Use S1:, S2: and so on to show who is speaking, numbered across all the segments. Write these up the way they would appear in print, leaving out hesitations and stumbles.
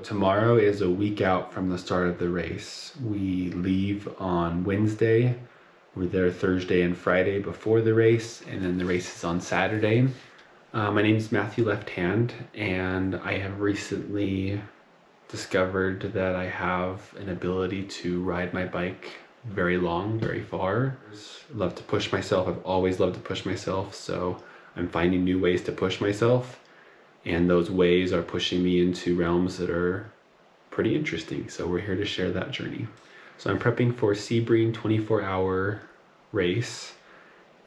S1: tomorrow is a week out from the start of the race. We leave on Wednesday. We're there Thursday and Friday before the race, and then the race is on Saturday. My name is Matthew Left Hand, and I have recently discovered that I have an ability to ride my bike very long, very far. I love to push myself. I've always loved to push myself, so I'm finding new ways to push myself. And those ways are pushing me into realms that are pretty interesting. So we're here to share that journey. So I'm prepping for Sebring 24-hour race,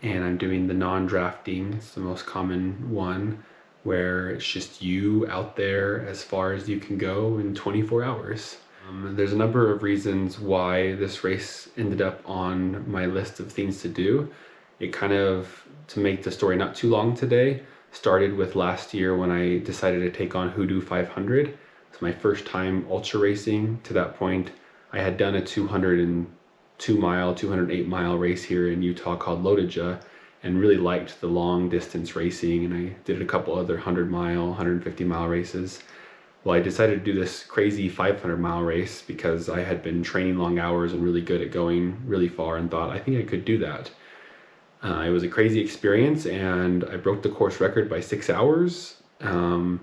S1: and I'm doing the non-drafting. It's the most common one, where it's just you out there as far as you can go in 24 hours. There's a number of reasons why this race ended up on my list of things to do. It kind of, to make the story not too long today, started with last year when I decided to take on Hoodoo 500. It's my first time ultra racing. To that point, I had done a 208 mile race here in Utah called Lodija, and really liked the long distance racing, and I did a couple other 100 mile, 150 mile races. Well, I decided to do this crazy 500 mile race because I had been training long hours and really good at going really far, and thought I think I could do that. It was a crazy experience, and I broke the course record by 6 hours, and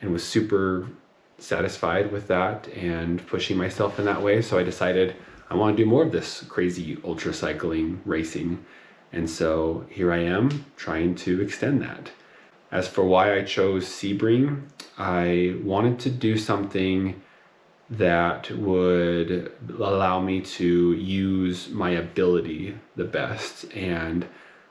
S1: was super satisfied with that and pushing myself in that way. So I decided I want to do more of this crazy ultra cycling racing. And so here I am trying to extend that. As for why I chose Sebring, I wanted to do something that would allow me to use my ability the best. And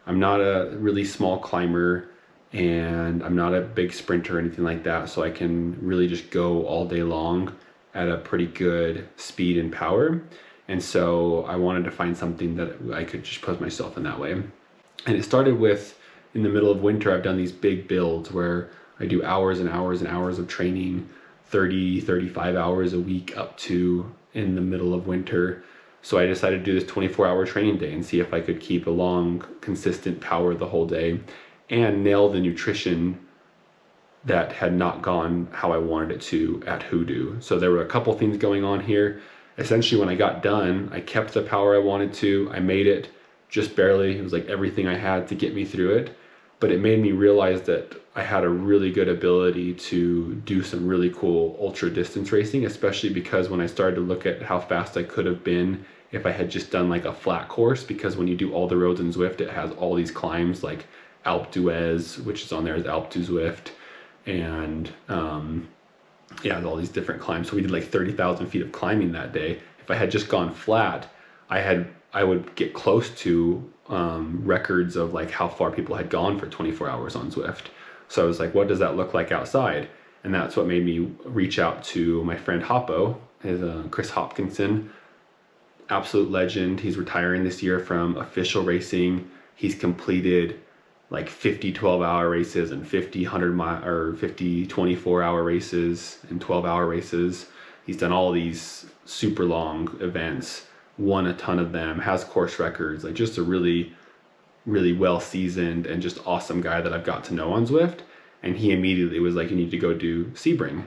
S1: I'm not a really small climber, and I'm not a big sprinter or anything like that, so I can really just go all day long at a pretty good speed and power. And so I wanted to find something that I could just put myself in that way. And it started with, in the middle of winter, I've done these big builds where I do hours and hours and hours of training, 30, 35 hours a week up to in the middle of winter. So I decided to do this 24-hour training day and see if I could keep a long, consistent power the whole day and nail the nutrition that had not gone how I wanted it to at Hoodoo. So there were a couple things going on here. Essentially, when I got done, I kept the power I wanted to. I made it just barely. It was like everything I had to get me through it. But it made me realize that I had a really good ability to do some really cool ultra distance racing, especially because when I started to look at how fast I could have been if I had just done like a flat course, because when you do all the roads in Zwift, it has all these climbs like Alpe d'Huez, which is on there as Alpe du Zwift, and yeah, all these different climbs. So we did like 30,000 feet of climbing that day. If I had just gone flat, I would get close to records of like how far people had gone for 24 hours on Zwift. So I was like, what does that look like outside? And that's what made me reach out to my friend Hoppo, Chris Hopkinson, absolute legend. He's retiring this year from official racing. He's completed like 50 12-hour races and 50 24-hour races and 12-hour races. He's done all these super long events, won a ton of them, has course records, like just a really, really well seasoned and just awesome guy that I've got to know on Zwift. And he immediately was like, you need to go do Sebring.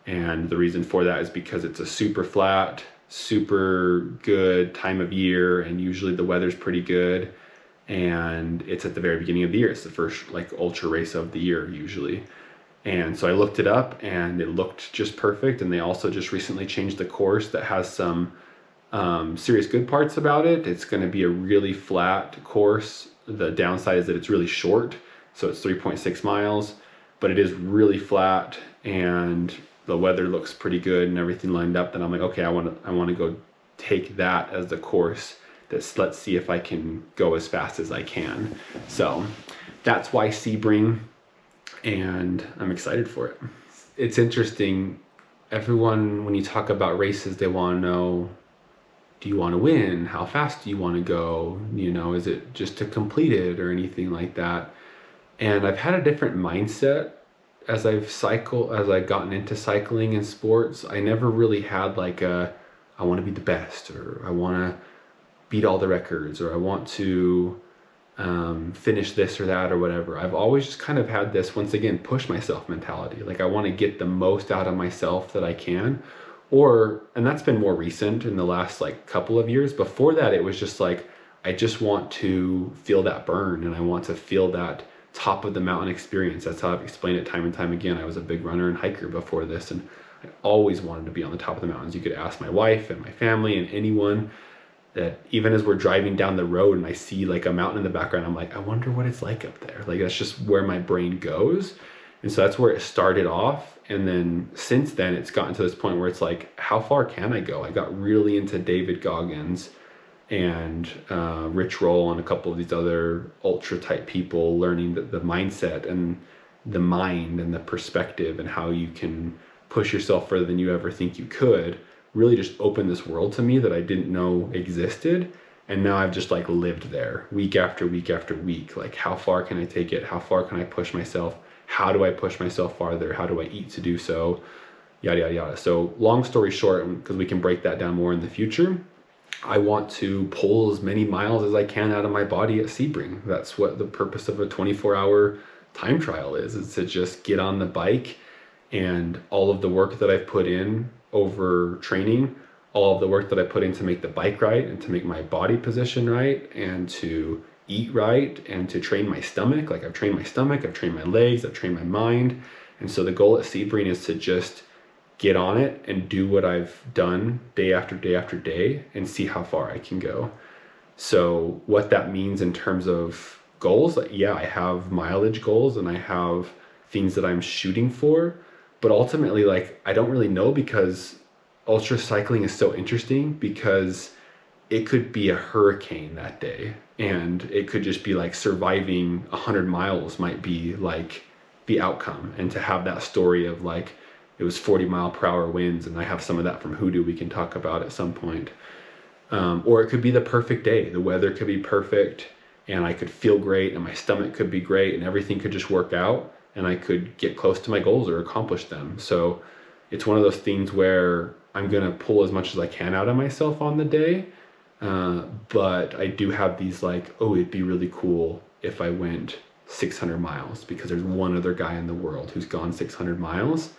S1: And the reason for that is because it's a super flat, super good time of year, and usually the weather's pretty good. And it's at the very beginning of the year. It's the first like ultra race of the year usually. And so I looked it up and it looked just perfect. And they also just recently changed the course that has some serious good parts about it. It's going to be a really flat course. The downside is that it's really short. So it's 3.6 miles, but it is really flat and the weather looks pretty good and everything lined up. Then I'm like, okay, I want to go take that as the course. Let's see if I can go as fast as I can. So that's why Sebring, and I'm excited for it. It's interesting. Everyone, when you talk about races, they want to know, do you want to win? How fast do you want to go? You know, is it just to complete it or anything like that? And I've had a different mindset as I've gotten into cycling and sports. I never really had like I want to be the best, or I want to beat all the records, or I want to finish this or that or whatever. I've always just kind of had this, once again, push myself mentality. Like I want to get the most out of myself that I can. And that's been more recent in the last like couple of years. Before that, it was just like, I just want to feel that burn, and I want to feel that top of the mountain experience. That's how I've explained it time and time again. I was a big runner and hiker before this, and I always wanted to be on the top of the mountains. You could ask my wife and my family and anyone, that even as we're driving down the road and I see like a mountain in the background, I'm like, I wonder what it's like up there. Like that's just where my brain goes. And so that's where it started off. And then since then, it's gotten to this point where it's like, how far can I go? I got really into David Goggins and Rich Roll and a couple of these other ultra type people, learning the mindset and the mind and the perspective and how you can push yourself further than you ever think you could. Really just opened this world to me that I didn't know existed. And now I've just like lived there week after week after week. Like how far can I take it? How far can I push myself? How do I push myself farther? How do I eat to do so? Yada, yada, yada. So long story short, because we can break that down more in the future, I want to pull as many miles as I can out of my body at Sebring. That's what the purpose of a 24-hour time trial is to just get on the bike, and all of the work that I've put in over training, all of the work that I put in to make the bike right and to make my body position right and to eat right and to train my stomach. Like I've trained my stomach, I've trained my legs, I've trained my mind. And so the goal at Sebring is to just get on it and do what I've done day after day after day and see how far I can go. So what that means in terms of goals, like, yeah, I have mileage goals and I have things that I'm shooting for, but ultimately, like, I don't really know, because ultra cycling is so interesting, because it could be a hurricane that day, and it could just be like surviving 100 miles might be like the outcome. And to have that story of like, it was 40-mile-per-hour winds, and I have some of that from Hoodoo we can talk about at some point. Or it could be the perfect day. The weather could be perfect, and I could feel great, and my stomach could be great, and everything could just work out, and I could get close to my goals or accomplish them. So it's one of those things where I'm gonna pull as much as I can out of myself on the day, but I do have these like, oh, it'd be really cool if I went 600 miles, because there's one other guy in the world who's gone 600 miles.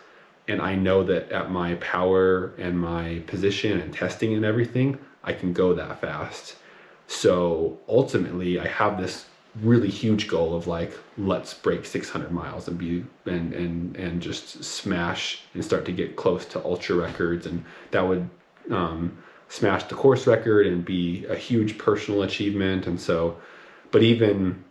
S1: And I know that at my power and my position and testing and everything, I can go that fast. So ultimately, I have this really huge goal of like, let's break 600 miles and be and just smash and start to get close to ultra records, and that would smash the course record and be a huge personal achievement. And so, but even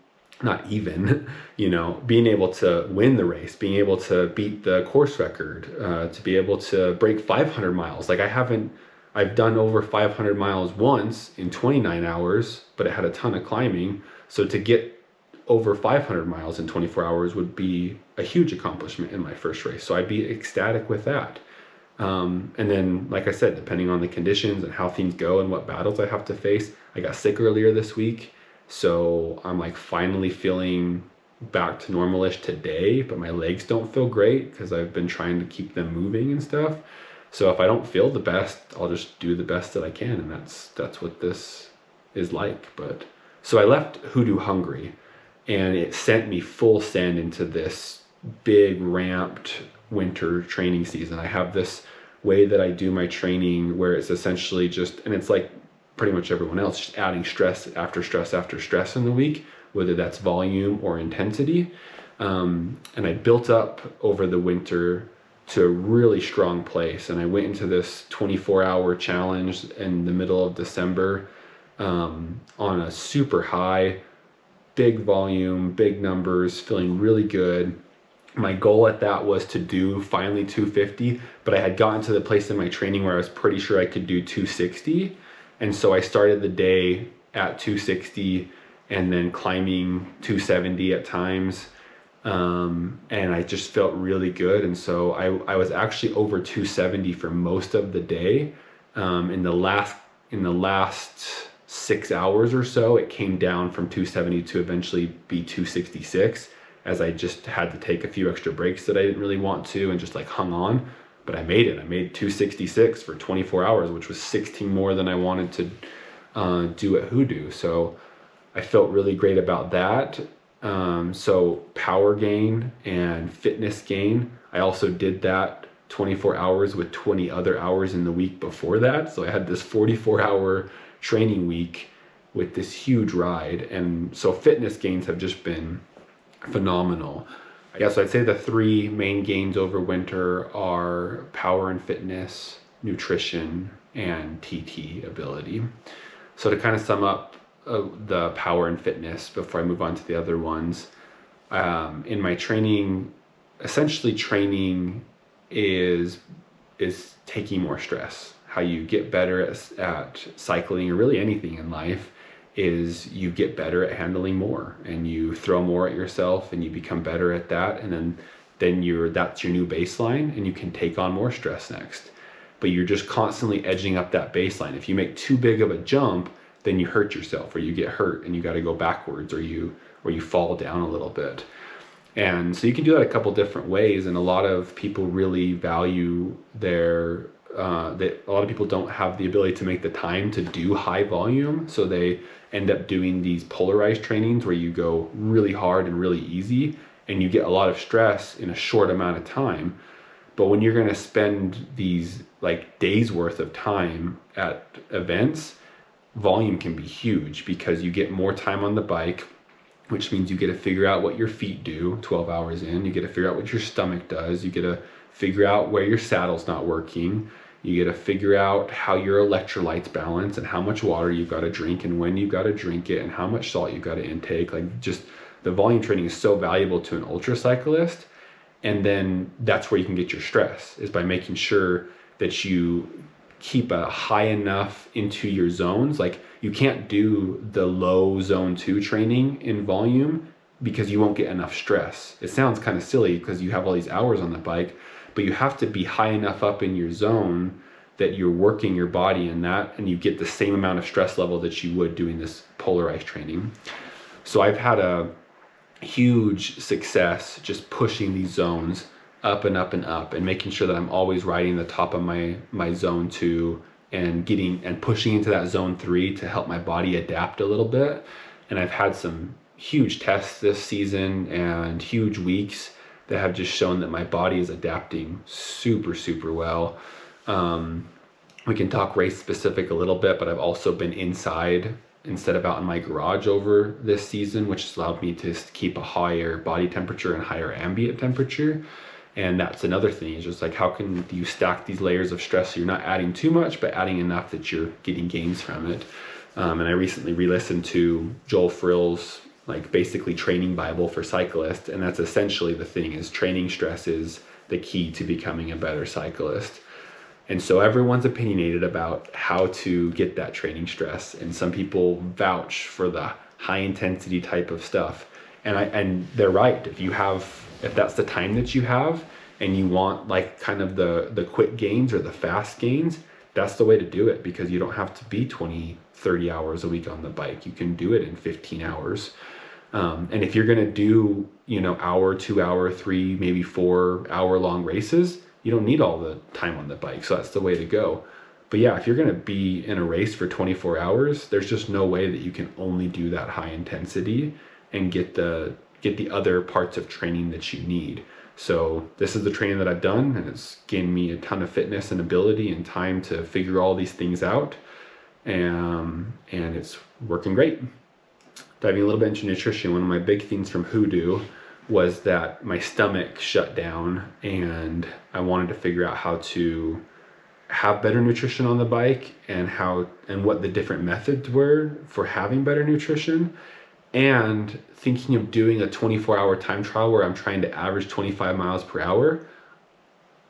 S1: not even, you know, being able to win the race, being able to beat the course record, to be able to break 500 miles. Like I've done over 500 miles once in 29 hours, but it had a ton of climbing. So to get over 500 miles in 24 hours would be a huge accomplishment in my first race. So I'd be ecstatic with that. And then, like I said, depending on the conditions and how things go and what battles I have to face. I got sick earlier this week, so I'm like finally feeling back to normal-ish today, but my legs don't feel great because I've been trying to keep them moving and stuff. So if I don't feel the best, I'll just do the best that I can, and that's what this is like. But so I left Hoodoo hungry, and it sent me full send into this big ramped winter training season. I have this way that I do my training where it's essentially just, and it's like pretty much everyone else, just adding stress after stress after stress in the week, whether that's volume or intensity. And I built up over the winter to a really strong place. And I went into this 24-hour challenge in the middle of December on a super high, big volume, big numbers, feeling really good. My goal at that was to do finally 250, but I had gotten to the place in my training where I was pretty sure I could do 260. And so I started the day at 260 and then climbing 270 at times. And I just felt really good. And so I was actually over 270 for most of the day. In the last 6 hours or so, it came down from 270 to eventually be 266, as I just had to take a few extra breaks that I didn't really want to and just like hung on. But I made it. I made 266 for 24 hours, which was 16 more than I wanted to do at Hoodoo. So I felt really great about that. So power gain and fitness gain. I also did that 24 hours with 20 other hours in the week before that. So I had this 44-hour training week with this huge ride. And so fitness gains have just been phenomenal. I guess I'd say the three main gains over winter are power and fitness, nutrition, and TT ability. So to kind of sum up the power and fitness before I move on to the other ones, in my training, essentially training is taking more stress. How you get better at cycling, or really anything in life, is you get better at handling more, and you throw more at yourself, and you become better at that, and then that's your new baseline, and you can take on more stress next. But you're just constantly edging up that baseline. If you make too big of a jump, then you hurt yourself, or you get hurt and you got to go backwards, or you fall down a little bit. And so you can do that a couple different ways, and a lot of people really value a lot of people don't have the ability to make the time to do high volume, so they end up doing these polarized trainings where you go really hard and really easy, and you get a lot of stress in a short amount of time. But when you're going to spend these like days worth of time at events, volume can be huge, because you get more time on the bike, which means you get to figure out what your feet do 12 hours in. You get to figure out what your stomach does. You get to figure out where your saddle's not working. You get to figure out how your electrolytes balance, and how much water you've got to drink, and when you've got to drink it, and how much salt you've got to intake. Like, just the volume training is so valuable to an ultracyclist. And then that's where you can get your stress, is by making sure that you keep a high enough into your zones. Like, you can't do the low zone 2 training in volume, because you won't get enough stress. It sounds kind of silly because you have all these hours on the bike, but you have to be high enough up in your zone that you're working your body in that, and you get the same amount of stress level that you would doing this polarized training. So I've had a huge success just pushing these zones up and up and up, and making sure that I'm always riding the top of my zone 2, and pushing into that zone 3 to help my body adapt a little bit. And I've had some huge tests this season and huge weeks that have just shown that my body is adapting super, super well. We can talk race specific a little bit, but I've also been inside instead of out in my garage over this season, which has allowed me to keep a higher body temperature and higher ambient temperature. And that's another thing, is just like, how can you stack these layers of stress so you're not adding too much, but adding enough that you're getting gains from it. And I recently re-listened to Joel Frill's, like, basically training Bible for cyclists. And that's essentially the thing, is training stress is the key to becoming a better cyclist. And so everyone's opinionated about how to get that training stress. And some people vouch for the high intensity type of stuff. And they're right. If that's the time that you have, and you want like kind of the quick gains or the fast gains, that's the way to do it, because you don't have to be 20, 30 hours a week on the bike. You can do it in 15 hours. And if you're going to do, hour, 2 hour, 3, maybe 4 hour long races, you don't need all the time on the bike. So that's the way to go. But yeah, if you're going to be in a race for 24 hours, there's just no way that you can only do that high intensity and get the other parts of training that you need. So this is the training that I've done, and it's gained me a ton of fitness and ability and time to figure all these things out. And it's working great. Diving a little bit into nutrition, one of my big things from Hoodoo was that my stomach shut down, and I wanted to figure out how to have better nutrition on the bike, and what the different methods were for having better nutrition. And thinking of doing a 24-hour time trial where I'm trying to average 25 miles per hour.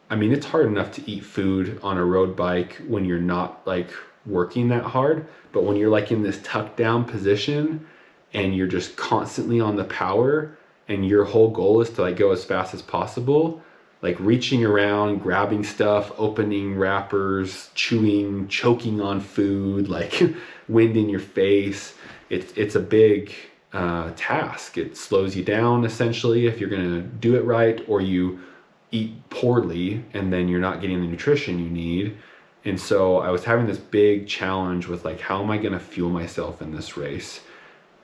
S1: I mean, it's hard enough to eat food on a road bike when you're not like working that hard, but when you're like in this tucked down position and you're just constantly on the power, and your whole goal is to like go as fast as possible, like reaching around, grabbing stuff, opening wrappers, chewing, choking on food, like wind in your face. It's a big task. It slows you down essentially if you're gonna do it right, or you eat poorly and then you're not getting the nutrition you need. And so I was having this big challenge with like, how am I gonna fuel myself in this race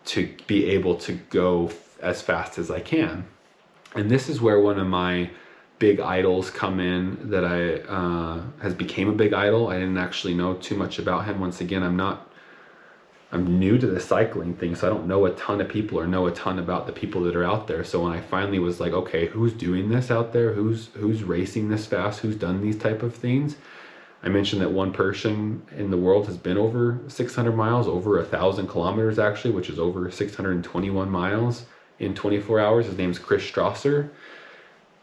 S1: to be able to go as fast as I can. And this is where one of my big idols come in that has became a big idol. I didn't actually know too much about him. Once again, I'm new to the cycling thing, so I don't know a ton of people or know a ton about the people that are out there. So when I finally was like, okay, who's doing this out there? Who's racing this fast? Who's done these type of things? I mentioned that one person in the world has been over 600 miles, over 1,000 kilometers actually, which is over 621 miles in 24 hours. His name's Chris Strasser,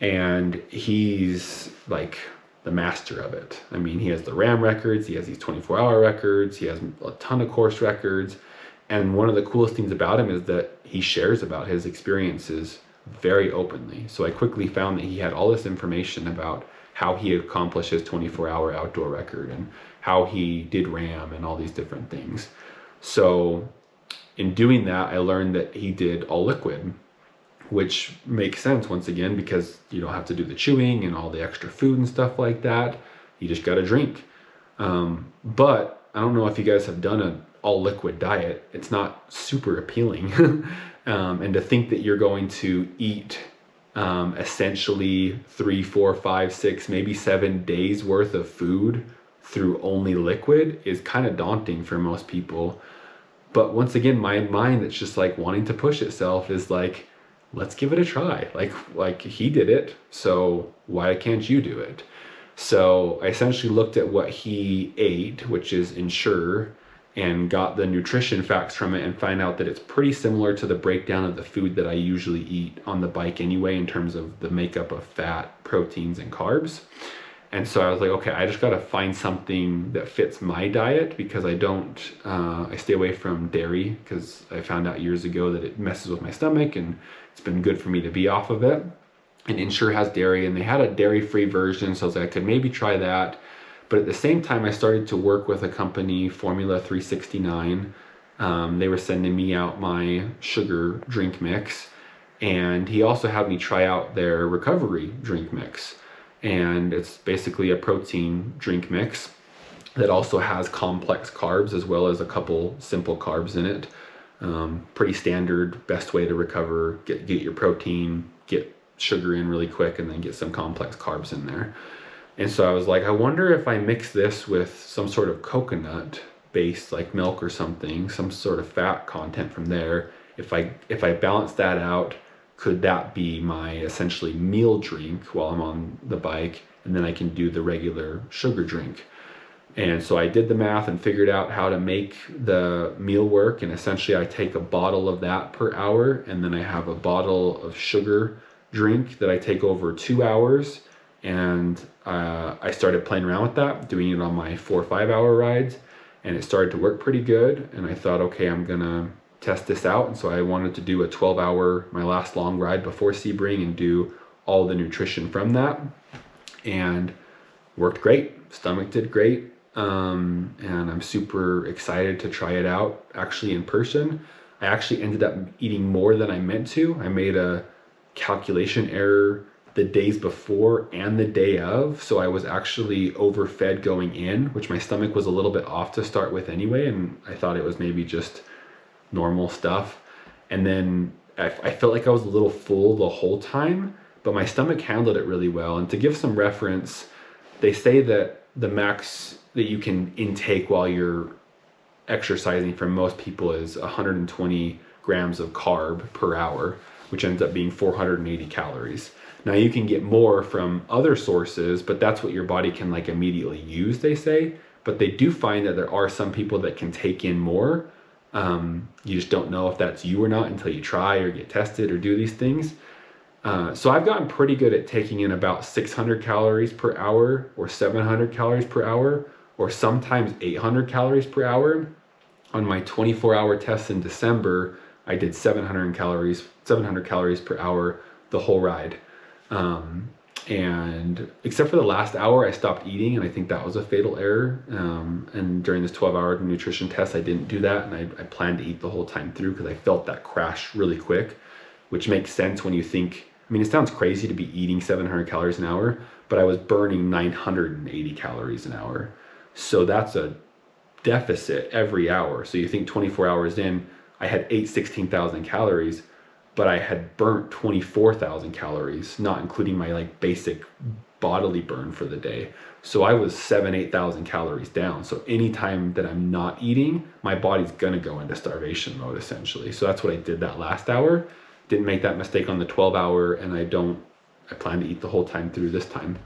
S1: and he's like the master of it. I mean, he has the RAM records, he has these 24-hour records, he has a ton of course records. And one of the coolest things about him is that he shares about his experiences very openly. So I quickly found that he had all this information about how he accomplished his 24-hour outdoor record and how he did RAM and all these different things. So in doing that, I learned that he did all liquid, which makes sense once again, because you don't have to do the chewing and all the extra food and stuff like that. You just got to drink. But I don't know if you guys have done an all liquid diet. It's not super appealing. And to think that you're going to eat essentially 3, 4, 5, 6, maybe 7 days worth of food through only liquid is kind of daunting for most people. But once again, my mind that's just like wanting to push itself is like, let's give it a try. Like he did it, so why can't you do it? So I essentially looked at what he ate, which is Ensure, and got the nutrition facts from it and find out that it's pretty similar to the breakdown of the food that I usually eat on the bike anyway, in terms of the makeup of fat, proteins, and carbs. And so I was like, okay, I just got to find something that fits my diet, because I stay away from dairy, because I found out years ago that it messes with my stomach, and it's been good for me to be off of it. And Ensure has dairy, and they had a dairy-free version, so I was like, I could maybe try that. But at the same time, I started to work with a company, Formula 369. They were sending me out my sugar drink mix, and he also had me try out their recovery drink mix. And it's basically a protein drink mix that also has complex carbs as well as a couple simple carbs in it. Pretty standard, best way to recover, get your protein, get sugar in really quick, and then get some complex carbs in there. And so I was like, I wonder if I mix this with some sort of coconut based, like milk or something, some sort of fat content from there. If I balance that out, could that be my essentially meal drink while I'm on the bike, and then I can do the regular sugar drink? And so I did the math and figured out how to make the meal work, and essentially I take a bottle of that per hour, and then I have a bottle of sugar drink that I take over 2 hours. And I started playing around with that, doing it on my 4 or 5 hour rides, and it started to work pretty good. And I thought, okay, I'm gonna test this out. And so I wanted to do a 12-hour, my last long ride before Sebring, and do all the nutrition from that. And worked great, stomach did great. And I'm super excited to try it out actually in person. I actually ended up eating more than I meant to. I made a calculation error the days before and the day of, so I was actually overfed going in, which my stomach was a little bit off to start with anyway, and I thought it was maybe just normal stuff. And then I felt like I was a little full the whole time, but my stomach handled it really well. And to give some reference, they say that the max that you can intake while you're exercising for most people is 120 grams of carb per hour, which ends up being 480 calories. Now you can get more from other sources, but that's what your body can like immediately use, they say. But they do find that there are some people that can take in more. You just don't know if that's you or not until you try or get tested or do these things. So I've gotten pretty good at taking in about 600 calories per hour or 700 calories per hour, or sometimes 800 calories per hour. On my 24-hour test in December, I did 700 calories per hour the whole ride. And except for the last hour, I stopped eating, and I think that was a fatal error. And during this 12-hour nutrition test, I didn't do that, and I planned to eat the whole time through because I felt that crash really quick, which makes sense when you think, I mean, it sounds crazy to be eating 700 calories an hour, but I was burning 980 calories an hour. So that's a deficit every hour. So you think 24 hours in, I had ate 16,000 calories, but I had burnt 24,000 calories, not including my like basic bodily burn for the day. So I was 8,000 calories down. So anytime that I'm not eating, my body's gonna go into starvation mode essentially. So that's what I did that last hour. Didn't make that mistake on the 12 hour, and I plan to eat the whole time through this time.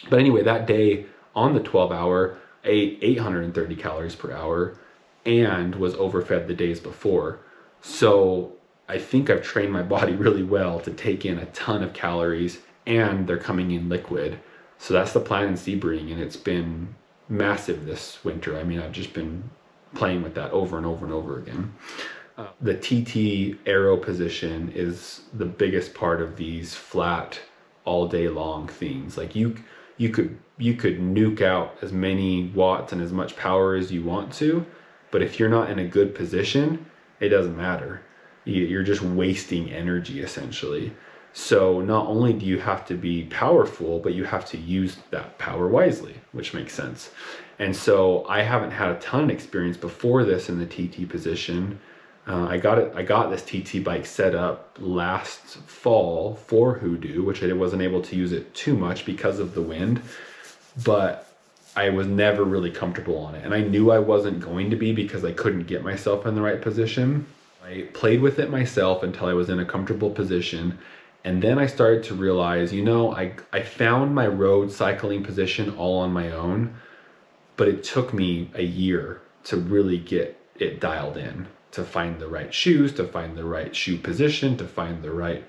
S1: But anyway, that day on the 12 hour, I ate 830 calories per hour and was overfed the days before. So I think I've trained my body really well to take in a ton of calories, and they're coming in liquid. So that's the plan in Sebring, and it's been massive this winter. I mean, I've just been playing with that over and over and over again. The TT arrow position is the biggest part of these flat all day long things. Like you could nuke out as many watts and as much power as you want to, but if you're not in a good position, it doesn't matter. You're just wasting energy essentially. So not only do you have to be powerful, but you have to use that power wisely, which makes sense. And so I haven't had a ton of experience before this in the TT position. I got this TT bike set up last fall for Hoodoo, which I wasn't able to use it too much because of the wind, but I was never really comfortable on it. And I knew I wasn't going to be because I couldn't get myself in the right position. I played with it myself until I was in a comfortable position. And then I started to realize, I found my road cycling position all on my own, but it took me a year to really get it dialed in, to find the right shoes, to find the right shoe position, to find the right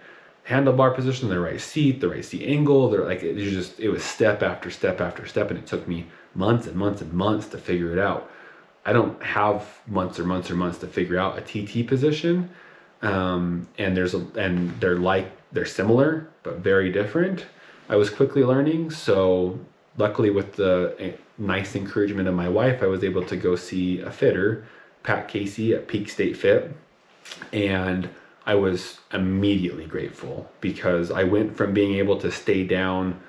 S1: handlebar position, the right seat angle. It was step after step after step, and it took me months and months and months to figure it out. I don't have months or months or months to figure out a TT position. And they're similar, but very different. I was quickly learning. So luckily with the nice encouragement of my wife, I was able to go see a fitter, Pat Casey at Peak State Fit. And I was immediately grateful because I went from being able to stay down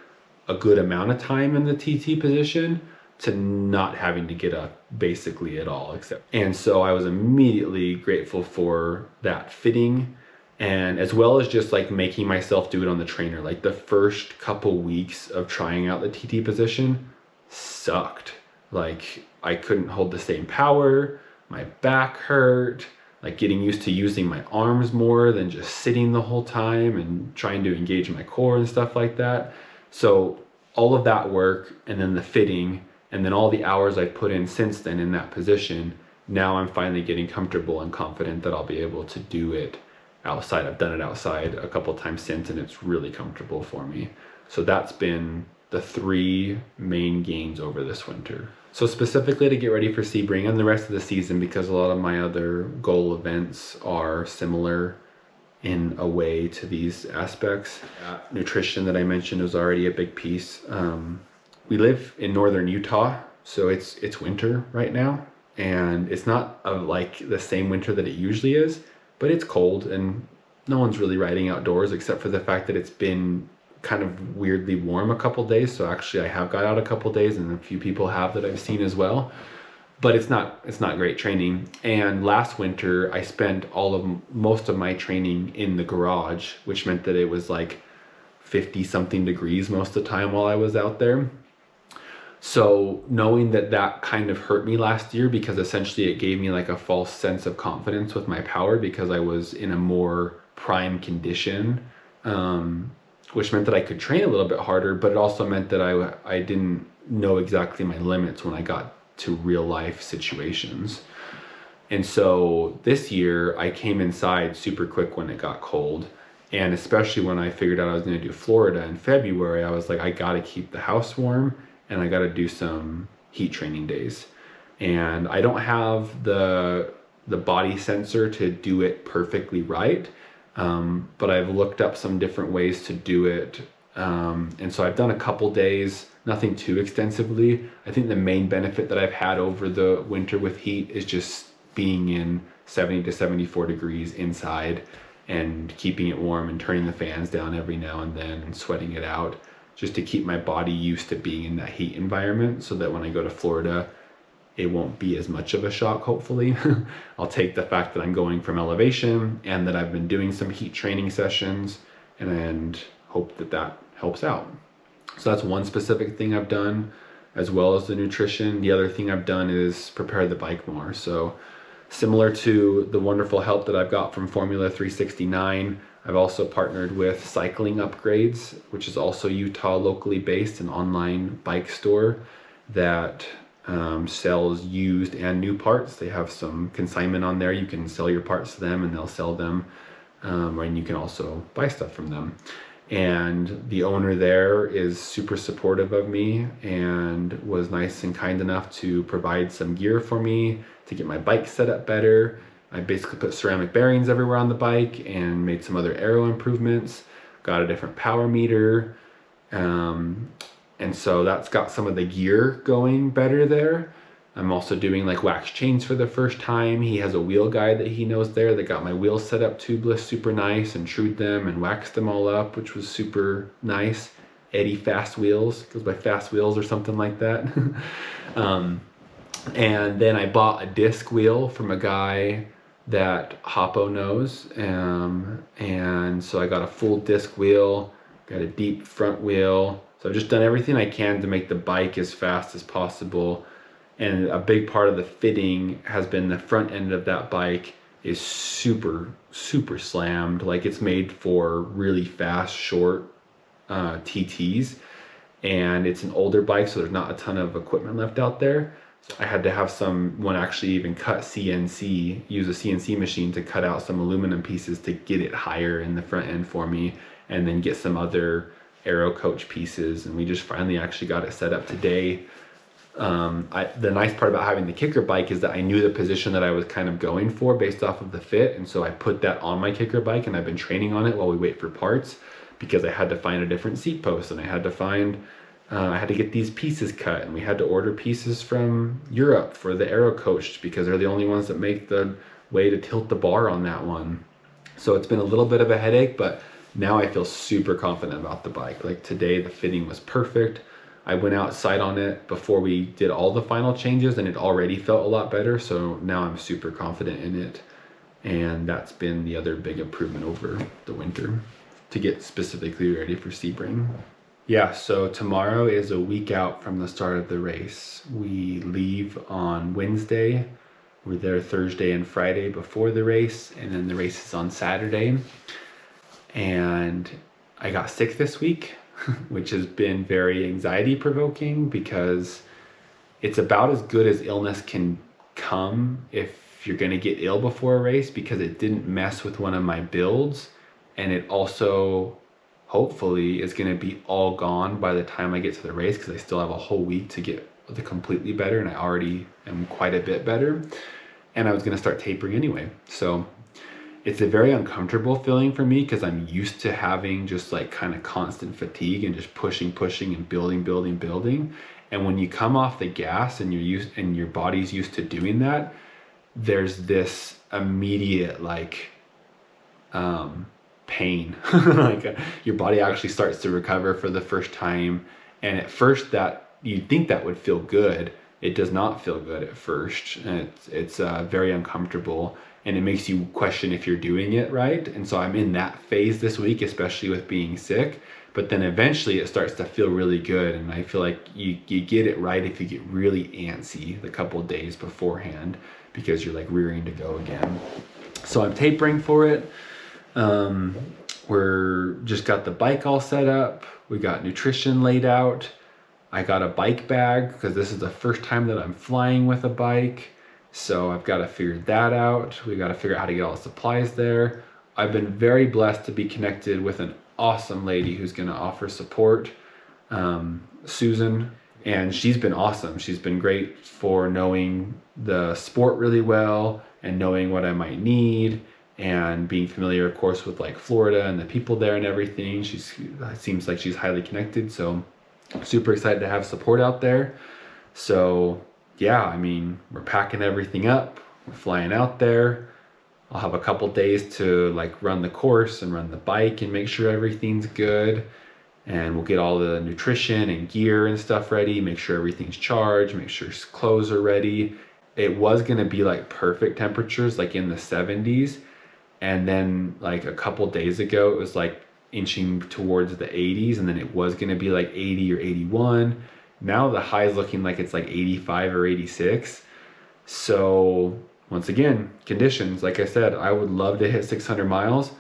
S1: a good amount of time in the TT position to not having to get up basically at all. And so I was immediately grateful for that fitting, and as well as just like making myself do it on the trainer. Like the first couple weeks of trying out the TT position sucked. Like I couldn't hold the same power, my back hurt, like getting used to using my arms more than just sitting the whole time and trying to engage my core and stuff like that. So all of that work, and then the fitting, and then all the hours I've put in since then in that position, now I'm finally getting comfortable and confident that I'll be able to do it outside. I've done it outside a couple times since, and it's really comfortable for me. So that's been the 3 main gains over this winter. So specifically to get ready for Sebring and the rest of the season, because a lot of my other goal events are similar in a way to these aspects. Nutrition that I mentioned is already a big piece. We live in northern Utah, so it's winter right now, and it's not like the same winter that it usually is, but it's cold and no one's really riding outdoors except for the fact that it's been kind of weirdly warm a couple days. So actually I have got out a couple days, and a few people have that I've seen as well, but it's not great training. And last winter I spent most of my training in the garage, which meant that it was like 50 something degrees most of the time while I was out there. So knowing that kind of hurt me last year, because essentially it gave me like a false sense of confidence with my power because I was in a more prime condition, which meant that I could train a little bit harder, but it also meant that I didn't know exactly my limits when I got to real life situations. And so this year I came inside super quick when it got cold. And especially when I figured out I was going to do Florida in February, I was like, I got to keep the house warm, and I got to do some heat training days. And I don't have the body sensor to do it perfectly right, but I've looked up some different ways to do it. And so I've done a couple days, nothing too extensively. I think the main benefit that I've had over the winter with heat is just being in 70 to 74 degrees inside and keeping it warm and turning the fans down every now and then and sweating it out, just to keep my body used to being in that heat environment, so that when I go to Florida, it won't be as much of a shock, hopefully. I'll take the fact that I'm going from elevation and that I've been doing some heat training sessions and hope that that helps out. So that's one specific thing I've done, as well as the nutrition. The other thing I've done is prepare the bike more. So similar to the wonderful help that I've got from Formula 369, I've also partnered with Cycling Upgrades, which is also Utah locally based, an online bike store that sells used and new parts. They have some consignment on there. You can sell your parts to them and they'll sell them, and you can also buy stuff from them. And the owner there is super supportive of me and was nice and kind enough to provide some gear for me to get my bike set up better. I basically put ceramic bearings everywhere on the bike and made some other aero improvements, got a different power meter, and so that's got some of the gear going better there. I'm also doing like wax chains for the first time. He has a wheel guy that he knows there that got my wheels set up tubeless super nice and trued them and waxed them all up, which was super nice. Eddie Fast Wheels, goes by Fast Wheels or something like that. And then I bought a disc wheel from a guy that Hoppo knows, and so I got a full disc wheel, got a deep front wheel. So I've just done everything I can to make the bike as fast as possible. And a big part of the fitting has been the front end of that bike is super slammed. Like it's made for really fast, short TTs. And it's an older bike, so there's not a ton of equipment left out there. So I had to have someone actually even cut CNC, use a CNC machine to cut out some aluminum pieces to get it higher in the front end for me, and then get some other aero coach pieces. And we just finally actually got it set up today. The nice part about having the kicker bike is that I knew the position that I was kind of going for based off of the fit, and so I put that on my kicker bike and I've been training on it while we wait for parts, because I had to find a different seat post and I had to get these pieces cut, and we had to order pieces from Europe for the aero coach because they're the only ones that make the way to tilt the bar on that one. So it's been a little bit of a headache, but now I feel super confident about the bike. Like today the fitting was perfect. I went outside on it before we did all the final changes and it already felt a lot better. So now I'm super confident in it. And that's been the other big improvement over the winter to get specifically ready for Sebring. Yeah, so tomorrow is a week out from the start of the race. We leave on Wednesday. We're there Thursday and Friday before the race, and then the race is on Saturday. And I got sick this week, which has been very anxiety provoking because it's about as good as illness can come if you're going to get ill before a race, because it didn't mess with one of my builds, and it also hopefully is going to be all gone by the time I get to the race, because I still have a whole week to get completely better, and I already am quite a bit better, and I was going to start tapering anyway. So it's a very uncomfortable feeling for me because I'm used to having just like kind of constant fatigue and just pushing and building. And when you come off the gas and your body's used to doing that, there's this immediate like pain. Like your body actually starts to recover for the first time. And at first that you'd think that would feel good. It does not feel good at first. And it's very uncomfortable. And it makes you question if you're doing it right. And so I'm in that phase this week, especially with being sick. But then eventually it starts to feel really good. And I feel like you get it right if you get really antsy the couple of days beforehand, because you're like rearing to go again. So I'm tapering for it. We're just got the bike all set up. We got nutrition laid out. I got a bike bag because this is the first time that I'm flying with a bike. So I've got to figure that out. We got to figure out how to get all the supplies there. I've been very blessed to be connected with an awesome lady who's going to offer support, Susan, and she's been awesome. She's been great for knowing the sport really well and knowing what I might need and being familiar, of course, with like Florida and the people there and everything. It seems like she's highly connected, so super excited to have support out there. So yeah, I mean, we're packing everything up, we're flying out there. I'll have a couple days to like run the course and run the bike and make sure everything's good. and we'll get all the nutrition and gear and stuff ready, make sure everything's charged, make sure clothes are ready. It was gonna be like perfect temperatures, like in the 70s. And then like a couple days ago, it was like inching towards the 80s, and then it was gonna be like 80 or 81. Now the high is looking like it's like 85 or 86. So once again, conditions, like I said, I would love to hit 600 miles.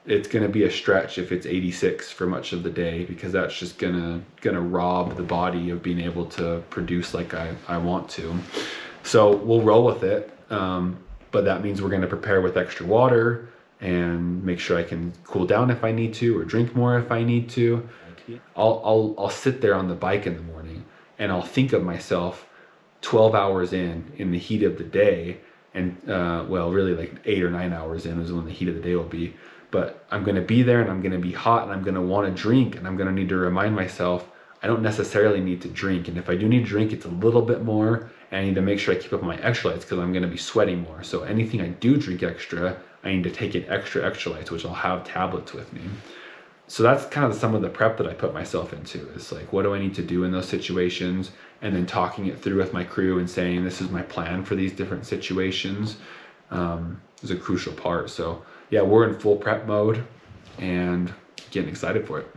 S1: It's gonna be a stretch if it's 86 for much of the day, because that's just gonna rob the body of being able to produce like I want to. So we'll roll with it, but that means we're gonna prepare with extra water and make sure I can cool down if I need to, or drink more if I need to. I'll sit there on the bike in the morning and I'll think of myself 12 hours in the heat of the day, and well, really like 8 or 9 hours in is when the heat of the day will be. But I'm gonna be there and I'm gonna be hot and I'm gonna wanna drink, and I'm gonna need to remind myself I don't necessarily need to drink. And if I do need to drink, it's a little bit more, and I need to make sure I keep up my electrolytes because I'm gonna be sweating more. So anything I do drink extra, I need to take in extra electrolytes, which I'll have tablets with me. So that's kind of some of the prep that I put myself into, is like, what do I need to do in those situations? And then talking it through with my crew and saying, this is my plan for these different situations, is a crucial part. So yeah, we're in full prep mode and getting excited for it.